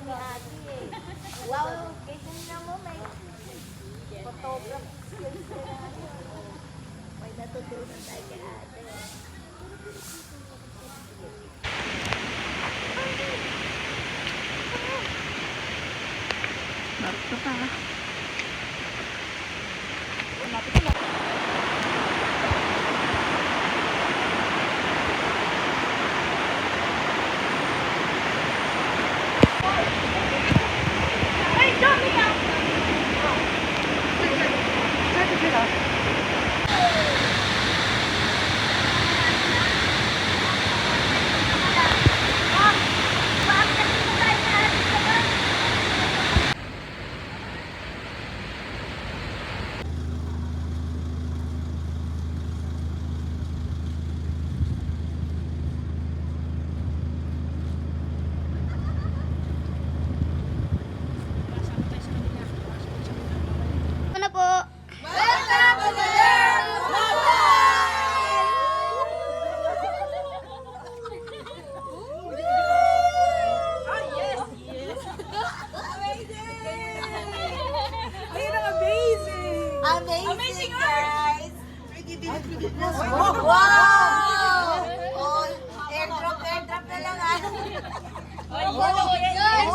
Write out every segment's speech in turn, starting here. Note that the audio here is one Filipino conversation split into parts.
ni ate eh. Wow, tingnan mo may photography skills na natin. May natutunan tayo kay ate. Bakit pa? Ano po? Amazing, guys! Wow! Oh, airdrop na lang ah. Yes!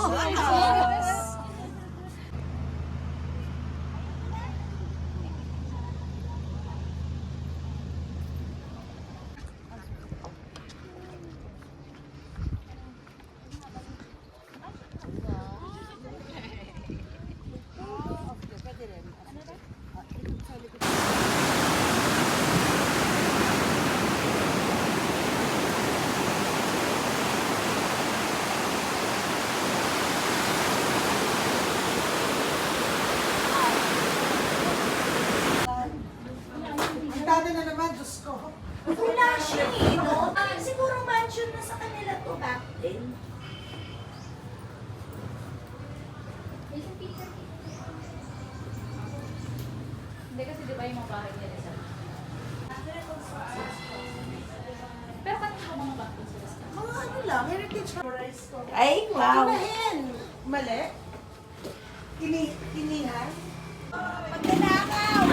Dati na naman, Diyos ko. Wala siya eh, no? Siguro mansion na sa kanila to back then. Hindi kasi di ba yung mga bahay nila sa pero kanina ko mga bahay sila sa Mga ano lang, heritage rice ko. Ay, wow! Kinahin. Mali. Kinihan. Magdanakaw!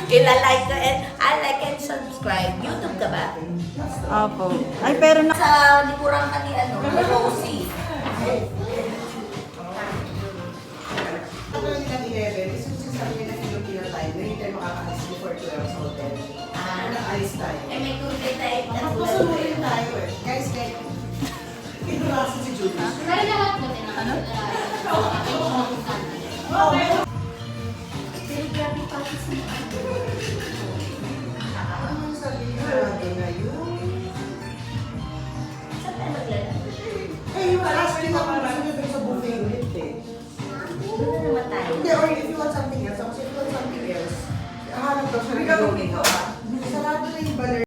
Ilalike ko and I like and subscribe. YouTube ka ba? Opo. Ay, pero na... Sa likuran ka ni ano, ni Rosie. Ano yung ilang 11? Is yung sabi niya na Filipino time, na hindi tayo makakaalis before 12 sa hotel. Nag-alis tayo. Eh, may tunay tayo na Pasunurin tayo eh. Guys, kinulasan si Julius. pero lahat mo din ano? Ano sabihin natin ngayon? Saan tayo maglalaro? Eh, yung asking ako gusto niyo dun sa buffet ulit eh. Doon na naman tayo. Hindi, or if you want something else, ako if you want something else, hanap daw siya ng going out.